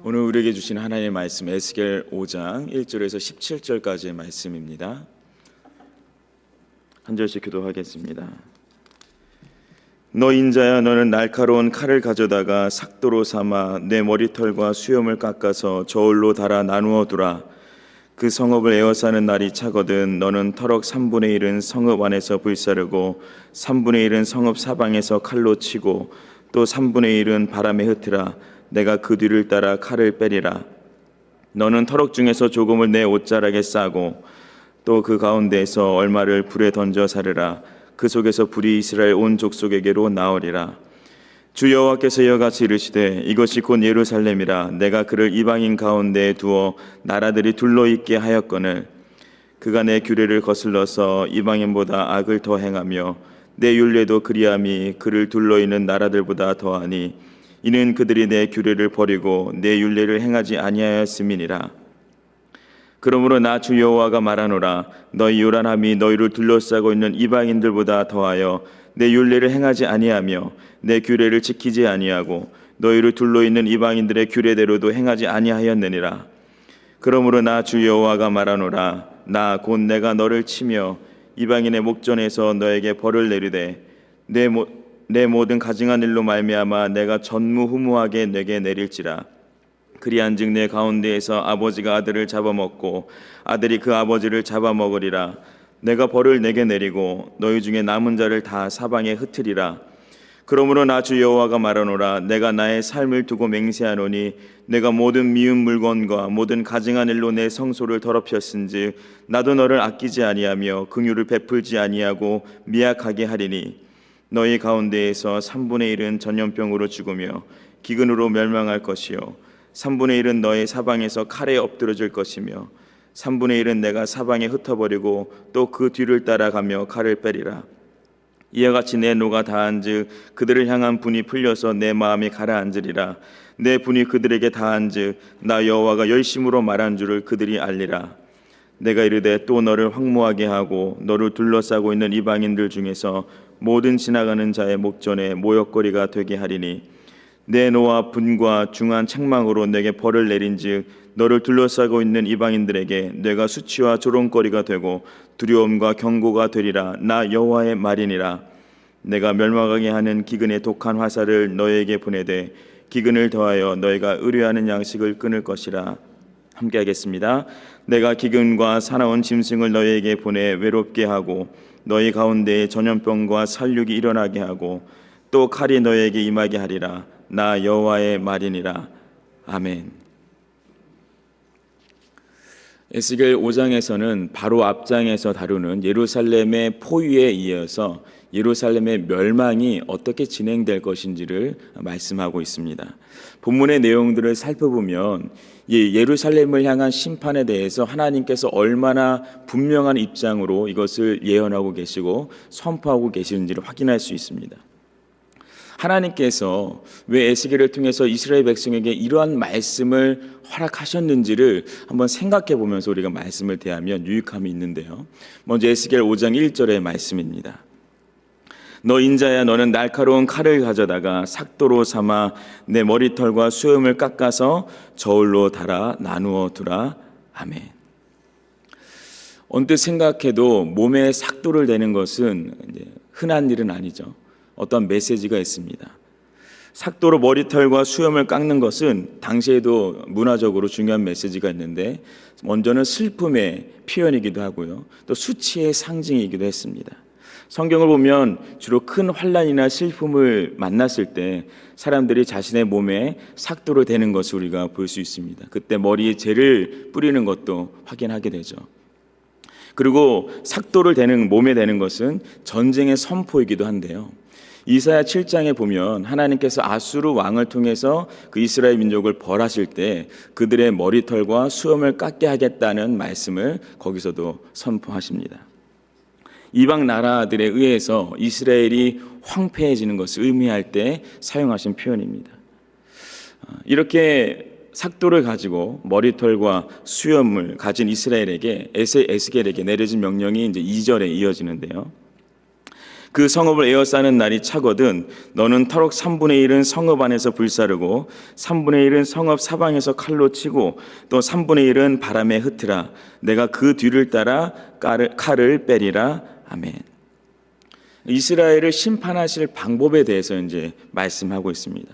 오늘 우리에게 주신 하나님의 말씀 에스겔 5장 1절에서 17절까지의 말씀입니다. 한 절씩 기도하겠습니다. 너 인자야, 너는 날카로운 칼을 가져다가 삭도로 삼아 내 머리털과 수염을 깎아서 저울로 달아 나누어 두라. 그 성읍을 에워싸는 날이 차거든 너는 터럭 3분의 1은 성읍 안에서 불사르고 3분의 1은 성읍 사방에서 칼로 치고 또 3분의 1은 바람에 흩으라. 내가 그 뒤를 따라 칼을 빼리라. 너는 터럭 중에서 조금을 내 옷자락에 싸고 또 그 가운데에서 얼마를 불에 던져 사르라. 그 속에서 불이 이스라엘 온 족속에게로 나오리라. 주 여호와께서 이와 같이 이르시되 이것이 곧 예루살렘이라. 내가 그를 이방인 가운데에 두어 나라들이 둘러있게 하였거늘 그가 내 규례를 거슬러서 이방인보다 악을 더 행하며 내 율례도 그리함이 그를 둘러있는 나라들보다 더하니 이는 그들이 내 규례를 버리고 내 율례를 행하지 아니하였음이니라. 그러므로 나 주 여호와가 말하노라. 너희 요란함이 너희를 둘러싸고 있는 이방인들보다 더하여 내 율례를 행하지 아니하며 내 규례를 지키지 아니하고 너희를 둘러있는 이방인들의 규례대로도 행하지 아니하였느니라. 그러므로 나 주 여호와가 말하노라. 나 곧 내가 너를 치며 이방인의 목전에서 너에게 벌을 내리되 내 모든 가증한 일로 말미암아 내가 전무후무하게 내게 내릴지라. 그리한즉 내 가운데에서 아버지가 아들을 잡아먹고 아들이 그 아버지를 잡아먹으리라. 내가 벌을 내게 내리고 너희 중에 남은 자를 다 사방에 흩으리라. 그러므로 나 주 여호와가 말하노라. 내가 나의 삶을 두고 맹세하노니 내가 모든 미운 물건과 모든 가증한 일로 내 성소를 더럽혔은즉 나도 너를 아끼지 아니하며 긍휼을 베풀지 아니하고 미약하게 하리니 너희 가운데에서 3분의 1은 전염병으로 죽으며 기근으로 멸망할 것이요 3분의 1은 너의 사방에서 칼에 엎드러질 것이며 3분의 1은 내가 사방에 흩어버리고 또 그 뒤를 따라가며 칼을 빼리라. 이와 같이 내 노가 다한즉 그들을 향한 분이 풀려서 내 마음이 가라앉으리라. 내 분이 그들에게 다한즉 나 여호와가 열심으로 말한 줄을 그들이 알리라. 내가 이르되 또 너를 황무하게 하고 너를 둘러싸고 있는 이방인들 중에서 모든 지나가는 자의 목전에 모욕거리가 되게 하리니 내 노와 분과 중한 책망으로 내게 벌을 내린즉 너를 둘러싸고 있는 이방인들에게 내가 수치와 조롱거리가 되고 두려움과 경고가 되리라. 나 여호와의 말이니라. 내가 멸망하게 하는 기근의 독한 화살을 너에게 보내되 기근을 더하여 너희가 의뢰하는 양식을 끊을 것이라. 함께 하겠습니다. 내가 기근과 사나운 짐승을 너희에게 보내 외롭게 하고 너희 가운데에 전염병과 살육이 일어나게 하고 또 칼이 너희에게 임하게 하리라. 나 여호와의 말이니라. 아멘. 에스겔 5장에서는 바로 앞장에서 다루는 예루살렘의 포위에 이어서 예루살렘의 멸망이 어떻게 진행될 것인지를 말씀하고 있습니다. 본문의 내용들을 살펴보면 예루살렘을 향한 심판에 대해서 하나님께서 얼마나 분명한 입장으로 이것을 예언하고 계시고 선포하고 계시는지를 확인할 수 있습니다. 하나님께서 왜 에스겔을 통해서 이스라엘 백성에게 이러한 말씀을 허락하셨는지를 한번 생각해 보면서 우리가 말씀을 대하면 유익함이 있는데요. 먼저 에스겔 5장 1절의 말씀입니다. 너 인자야, 너는 날카로운 칼을 가져다가 삭도로 삼아 내 머리털과 수염을 깎아서 저울로 달아 나누어 두라. 아멘. 언뜻 생각해도 몸에 삭도를 대는 것은 흔한 일은 아니죠. 어떤 메시지가 있습니다. 삭도로 머리털과 수염을 깎는 것은 당시에도 문화적으로 중요한 메시지가 있는데 먼저는 슬픔의 표현이기도 하고요. 또 수치의 상징이기도 했습니다. 성경을 보면 주로 큰 환난이나 슬픔을 만났을 때 사람들이 자신의 몸에 삭도를 대는 것을 우리가 볼 수 있습니다. 그때 머리에 재를 뿌리는 것도 확인하게 되죠. 그리고 삭도를 대는 몸에 대는 것은 전쟁의 선포이기도 한데요. 이사야 7장에 보면 하나님께서 아수르 왕을 통해서 그 이스라엘 민족을 벌하실 때 그들의 머리털과 수염을 깎게 하겠다는 말씀을 거기서도 선포하십니다. 이방 나라들에 의해서 이스라엘이 황폐해지는 것을 의미할 때 사용하신 표현입니다. 이렇게 삭도를 가지고 머리털과 수염을 가진 이스라엘에게 에스겔에게 내려진 명령이 이제 2절에 이어지는데요. 그 성읍을 에워싸는 날이 차거든 너는 터럭 3분의 1은 성읍 안에서 불사르고 3분의 1은 성읍 사방에서 칼로 치고 또 3분의 1은 바람에 흩으라. 내가 그 뒤를 따라 칼을 빼리라. 아멘. 이스라엘을 심판하실 방법에 대해서 이제 말씀하고 있습니다.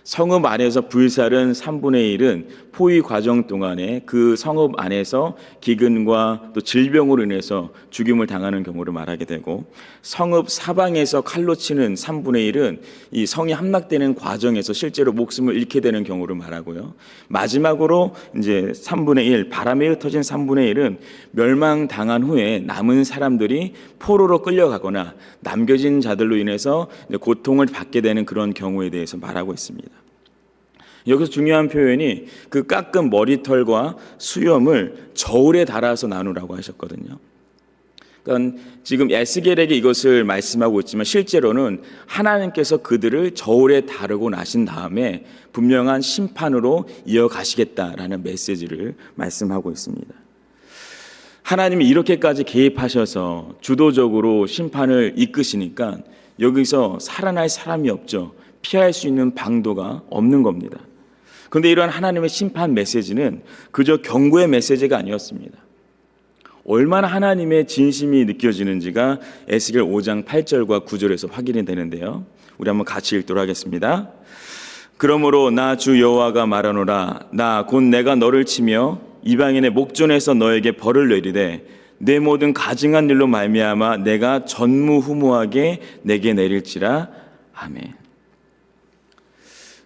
성읍 안에서 불살은 3분의 1은 포위 과정 동안에 그 성읍 안에서 기근과 또 질병으로 인해서 죽임을 당하는 경우를 말하게 되고, 성읍 사방에서 칼로 치는 3분의 1은 이 성이 함락되는 과정에서 실제로 목숨을 잃게 되는 경우를 말하고요. 마지막으로 이제 3분의 1, 바람에 흩어진 3분의 1은 멸망당한 후에 남은 사람들이 포로로 끌려가거나 남겨진 자들로 인해서 고통을 받게 되는 그런 경우에 대해서 말하고 있습니다. 여기서 중요한 표현이 그 깎은 머리털과 수염을 저울에 달아서 나누라고 하셨거든요. 그러니까 지금 에스겔에게 이것을 말씀하고 있지만 실제로는 하나님께서 그들을 저울에 다루고 나신 다음에 분명한 심판으로 이어가시겠다라는 메시지를 말씀하고 있습니다. 하나님이 이렇게까지 개입하셔서 주도적으로 심판을 이끄시니까 여기서 살아날 사람이 없죠. 피할 수 있는 방도가 없는 겁니다. 그런데 이러한 하나님의 심판 메시지는 그저 경고의 메시지가 아니었습니다. 얼마나 하나님의 진심이 느껴지는지가 에스겔 5장 8절과 9절에서 확인이 되는데요. 우리 한번 같이 읽도록 하겠습니다. 그러므로 나 주 여호와가 말하노라. 나 곧 내가 너를 치며 이방인의 목전에서 너에게 벌을 내리되 내 모든 가증한 일로 말미암아 내가 전무후무하게 내게 내릴지라. 아멘.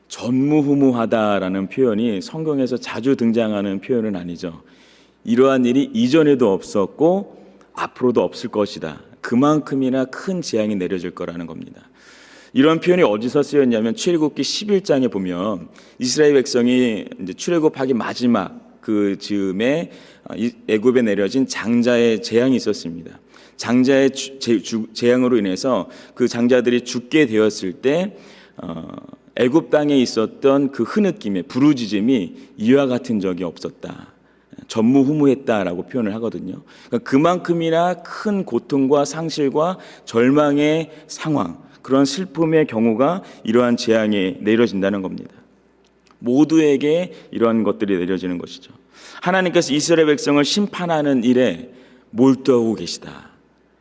전무후무하다라는 표현이 성경에서 자주 등장하는 표현은 아니죠. 이러한 일이 이전에도 없었고 앞으로도 없을 것이다. 그만큼이나 큰 재앙이 내려질 거라는 겁니다. 이런 표현이 어디서 쓰였냐면 출애굽기 11장에 보면 이스라엘 백성이 이제 출애굽하기 마지막 그 즈음에 애굽에 내려진 장자의 재앙이 있었습니다. 장자의 재앙으로 인해서 그 장자들이 죽게 되었을 때 애굽 땅에 있었던 그 흐느낌의 부르짖음이 이와 같은 적이 없었다. 전무후무했다라고 표현을 하거든요. 그러니까 그만큼이나 큰 고통과 상실과 절망의 상황, 그런 슬픔의 경우가 이러한 재앙이 내려진다는 겁니다. 모두에게 이러한 것들이 내려지는 것이죠. 하나님께서 이스라엘 백성을 심판하는 일에 몰두하고 계시다.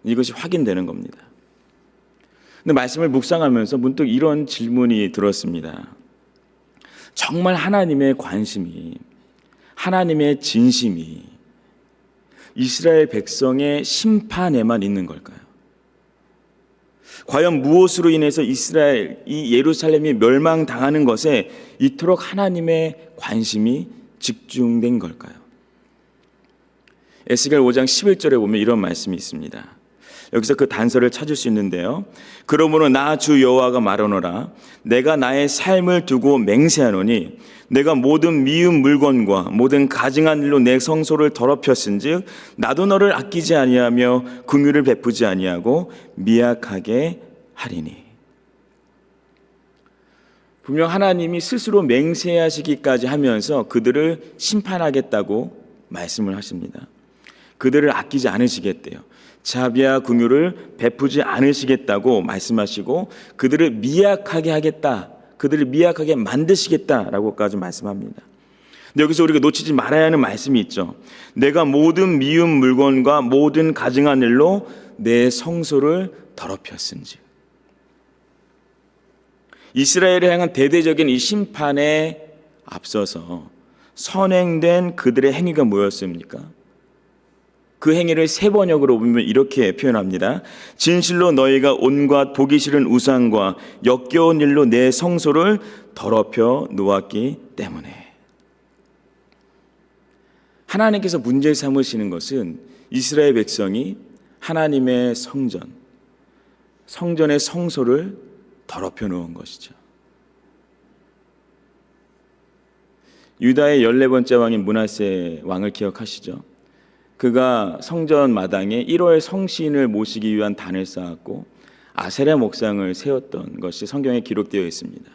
이것이 확인되는 겁니다. 근데 말씀을 묵상하면서 문득 이런 질문이 들었습니다. 정말 하나님의 관심이, 하나님의 진심이 이스라엘 백성의 심판에만 있는 걸까요? 과연 무엇으로 인해서 이스라엘, 이 예루살렘이 멸망당하는 것에 이토록 하나님의 관심이 집중된 걸까요? 에스겔 5장 11절에 보면 이런 말씀이 있습니다. 여기서 그 단서를 찾을 수 있는데요. 그러므로 나 주 여호와가 말하노라. 내가 나의 삶을 두고 맹세하노니 내가 모든 미운 물건과 모든 가증한 일로 내 성소를 더럽혔은즉 나도 너를 아끼지 아니하며 긍휼을 베푸지 아니하고 미약하게 하리니. 분명 하나님이 스스로 맹세하시기까지 하면서 그들을 심판하겠다고 말씀을 하십니다. 그들을 아끼지 않으시겠대요. 자비와 긍휼을 베푸지 않으시겠다고 말씀하시고 그들을 미약하게 하겠다, 그들을 미약하게 만드시겠다라고까지 말씀합니다. 근데 여기서 우리가 놓치지 말아야 하는 말씀이 있죠. 내가 모든 미운 물건과 모든 가증한 일로 내 성소를 더럽혔은지. 이스라엘을 향한 대대적인 이 심판에 앞서서 선행된 그들의 행위가 뭐였습니까? 그 행위를 세 번역으로 보면 이렇게 표현합니다. 진실로 너희가 온갖 보기 싫은 우상과 역겨운 일로 내 성소를 더럽혀 놓았기 때문에. 하나님께서 문제 삼으시는 것은 이스라엘 백성이 하나님의 성전의 성소를 더럽혀 놓은 것이죠. 유다의 14번째 왕인 므낫세 왕을 기억하시죠? 그가 성전 마당에 1월 성신을 모시기 위한 단을 쌓았고 아세라 목상을 세웠던 것이 성경에 기록되어 있습니다.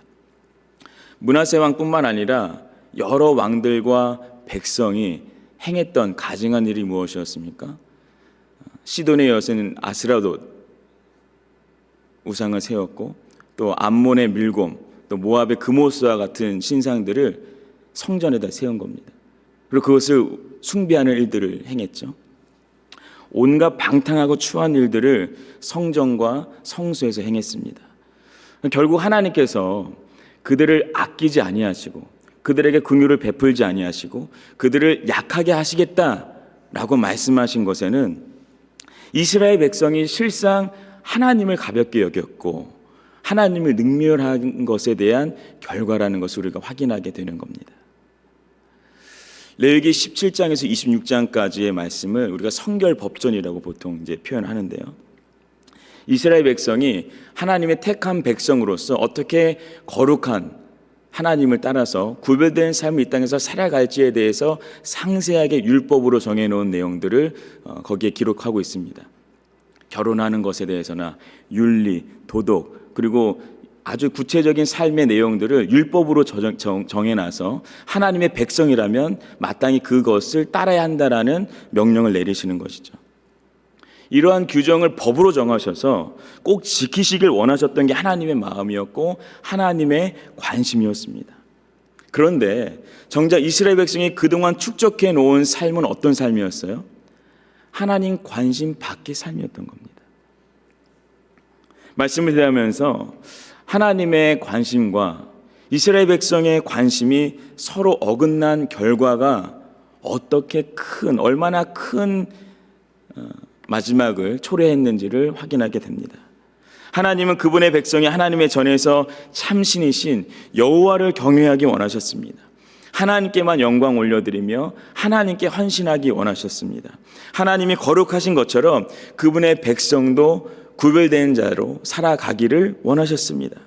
므낫세 왕뿐만 아니라 여러 왕들과 백성이 행했던 가증한 일이 무엇이었습니까? 시돈의 여신 아스라돗, 우상을 세웠고 또 암몬의 밀곰, 또 모압의 그모스와 같은 신상들을 성전에다 세운 겁니다. 그리고 그것을 숭배하는 일들을 행했죠. 온갖 방탕하고 추한 일들을 성전과 성소에서 행했습니다. 결국 하나님께서 그들을 아끼지 아니하시고 그들에게 긍휼을 베풀지 아니하시고 그들을 약하게 하시겠다라고 말씀하신 것에는 이스라엘 백성이 실상 하나님을 가볍게 여겼고 하나님을 능멸한 것에 대한 결과라는 것을 우리가 확인하게 되는 겁니다. 레위기 17장에서 26장까지의 말씀을 우리가 성결법전이라고 보통 이제 표현하는데요. 이스라엘 백성이 하나님의 택한 백성으로서 어떻게 거룩한 하나님을 따라서 구별된 삶을 이 땅에서 살아갈지에 대해서 상세하게 율법으로 정해놓은 내용들을 거기에 기록하고 있습니다. 결혼하는 것에 대해서나 윤리, 도덕, 그리고 아주 구체적인 삶의 내용들을 율법으로 정해놔서 하나님의 백성이라면 마땅히 그것을 따라야 한다라는 명령을 내리시는 것이죠. 이러한 규정을 법으로 정하셔서 꼭 지키시길 원하셨던 게 하나님의 마음이었고 하나님의 관심이었습니다. 그런데 정작 이스라엘 백성이 그동안 축적해 놓은 삶은 어떤 삶이었어요? 하나님 관심 밖의 삶이었던 겁니다. 말씀을 대하면서 하나님의 관심과 이스라엘 백성의 관심이 서로 어긋난 결과가 얼마나 큰 마지막을 초래했는지를 확인하게 됩니다. 하나님은 그분의 백성이 하나님의 전에서 참신이신 여호와를 경외하기 원하셨습니다. 하나님께만 영광 올려드리며 하나님께 헌신하기 원하셨습니다. 하나님이 거룩하신 것처럼 그분의 백성도 구별된 자로 살아가기를 원하셨습니다.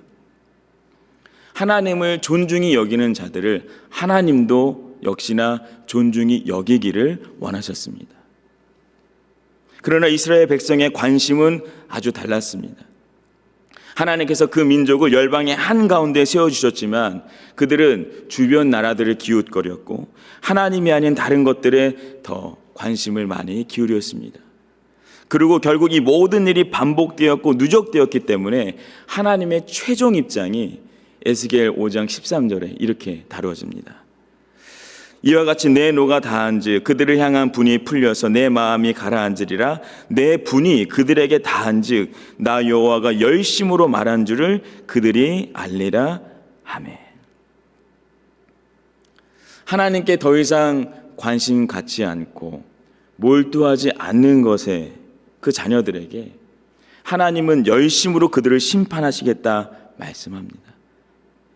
하나님을 존중히 여기는 자들을 하나님도 역시나 존중히 여기기를 원하셨습니다. 그러나 이스라엘 백성의 관심은 아주 달랐습니다. 하나님께서 그 민족을 열방의 한가운데 세워주셨지만 그들은 주변 나라들을 기웃거렸고 하나님이 아닌 다른 것들에 더 관심을 많이 기울였습니다. 그리고 결국 이 모든 일이 반복되었고 누적되었기 때문에 하나님의 최종 입장이 에스겔 5장 13절에 이렇게 다루어집니다. 이와 같이 내 노가 다한즉 그들을 향한 분이 풀려서 내 마음이 가라앉으리라. 내 분이 그들에게 다한즉 나 여호와가 열심으로 말한 줄을 그들이 알리라. 아멘. 하나님께 더 이상 관심 갖지 않고 몰두하지 않는 것에 그 자녀들에게 하나님은 열심으로 그들을 심판하시겠다 말씀합니다.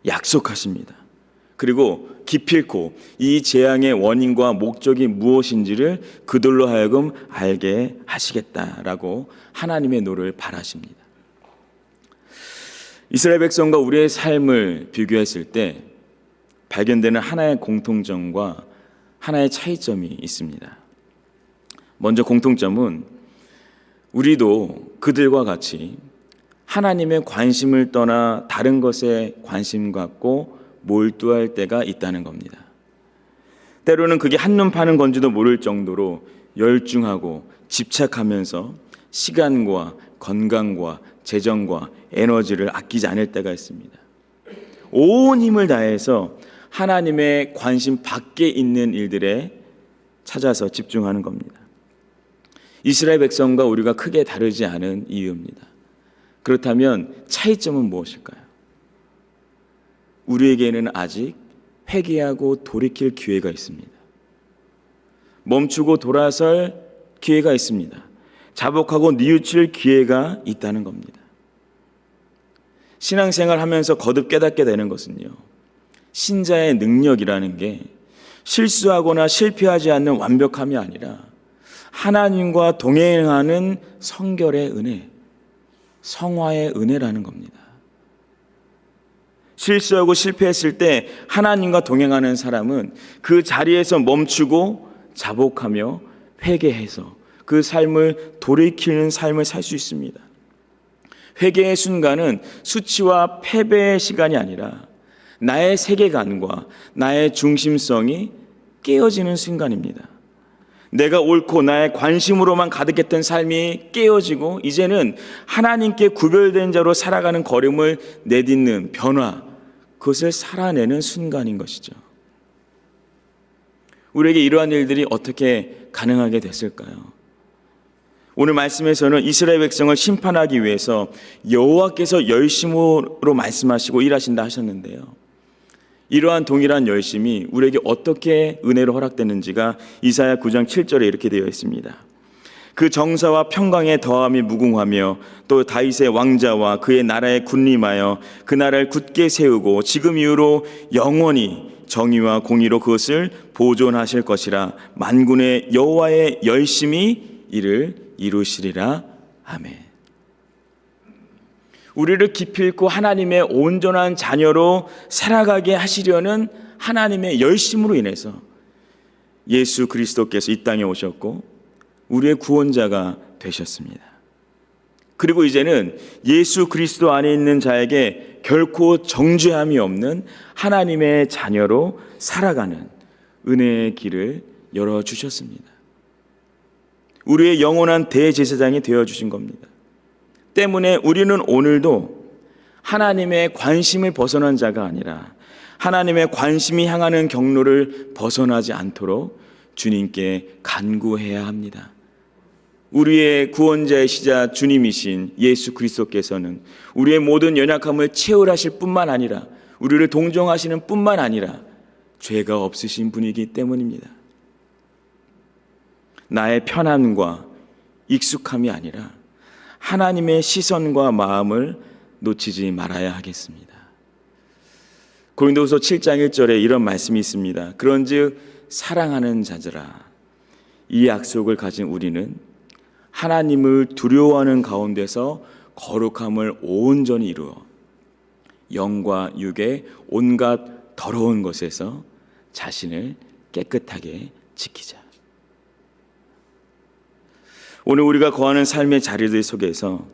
약속하십니다. 그리고 기필코 이 재앙의 원인과 목적이 무엇인지를 그들로 하여금 알게 하시겠다라고 하나님의 노를 바라십니다. 이스라엘 백성과 우리의 삶을 비교했을 때 발견되는 하나의 공통점과 하나의 차이점이 있습니다. 먼저 공통점은 우리도 그들과 같이 하나님의 관심을 떠나 다른 것에 관심 갖고 몰두할 때가 있다는 겁니다. 때로는 그게 한눈 파는 건지도 모를 정도로 열중하고 집착하면서 시간과 건강과 재정과 에너지를 아끼지 않을 때가 있습니다. 온 힘을 다해서 하나님의 관심 밖에 있는 일들에 찾아서 집중하는 겁니다. 이스라엘 백성과 우리가 크게 다르지 않은 이유입니다. 그렇다면 차이점은 무엇일까요? 우리에게는 아직 회개하고 돌이킬 기회가 있습니다. 멈추고 돌아설 기회가 있습니다. 자복하고 뉘우칠 기회가 있다는 겁니다. 신앙생활 하면서 거듭 깨닫게 되는 것은요, 신자의 능력이라는 게 실수하거나 실패하지 않는 완벽함이 아니라 하나님과 동행하는 성결의 은혜, 성화의 은혜라는 겁니다. 실수하고 실패했을 때 하나님과 동행하는 사람은 그 자리에서 멈추고 자복하며 회개해서 그 삶을 돌이키는 삶을 살 수 있습니다. 회개의 순간은 수치와 패배의 시간이 아니라 나의 세계관과 나의 중심성이 깨어지는 순간입니다. 내가 옳고 나의 관심으로만 가득했던 삶이 깨어지고 이제는 하나님께 구별된 자로 살아가는 걸음을 내딛는 변화, 그것을 살아내는 순간인 것이죠. 우리에게 이러한 일들이 어떻게 가능하게 됐을까요? 오늘 말씀에서는 이스라엘 백성을 심판하기 위해서 여호와께서 열심으로 말씀하시고 일하신다 하셨는데요. 이러한 동일한 열심이 우리에게 어떻게 은혜로 허락되는지가 이사야 9장 7절에 이렇게 되어 있습니다. 그 정사와 평강에 더함이 무궁하며 또 다윗의 왕자와 그의 나라에 군림하여 그 나라를 굳게 세우고 지금 이후로 영원히 정의와 공의로 그것을 보존하실 것이라. 만군의 여호와의 열심이 이를 이루시리라. 아멘. 우리를 기필코 하나님의 온전한 자녀로 살아가게 하시려는 하나님의 열심으로 인해서 예수 그리스도께서 이 땅에 오셨고 우리의 구원자가 되셨습니다. 그리고 이제는 예수 그리스도 안에 있는 자에게 결코 정죄함이 없는 하나님의 자녀로 살아가는 은혜의 길을 열어주셨습니다. 우리의 영원한 대제사장이 되어주신 겁니다. 때문에 우리는 오늘도 하나님의 관심을 벗어난 자가 아니라 하나님의 관심이 향하는 경로를 벗어나지 않도록 주님께 간구해야 합니다. 우리의 구원자이시자 주님이신 예수 그리스도께서는 우리의 모든 연약함을 채울하실 뿐만 아니라 우리를 동정하시는 뿐만 아니라 죄가 없으신 분이기 때문입니다. 나의 편안과 익숙함이 아니라 하나님의 시선과 마음을 놓치지 말아야 하겠습니다. 고린도후서 7장 1절에 이런 말씀이 있습니다. 그런즉 사랑하는 자들아, 이 약속을 가진 우리는 하나님을 두려워하는 가운데서 거룩함을 온전히 이루어 영과 육의 온갖 더러운 것에서 자신을 깨끗하게 지키자. 오늘 우리가 거하는 삶의 자리들 속에서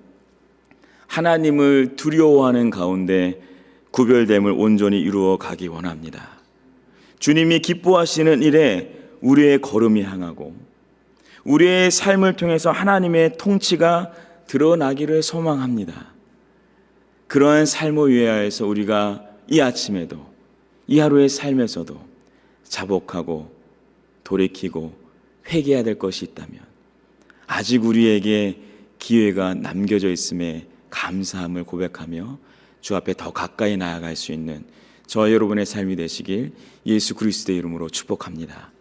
하나님을 두려워하는 가운데 구별됨을 온전히 이루어 가기 원합니다. 주님이 기뻐하시는 일에 우리의 걸음이 향하고 우리의 삶을 통해서 하나님의 통치가 드러나기를 소망합니다. 그러한 삶을 위하여서 우리가 이 아침에도 이 하루의 삶에서도 자복하고 돌이키고 회개해야 될 것이 있다면 아직 우리에게 기회가 남겨져 있음에 감사함을 고백하며 주 앞에 더 가까이 나아갈 수 있는 저와 여러분의 삶이 되시길 예수 그리스도의 이름으로 축복합니다.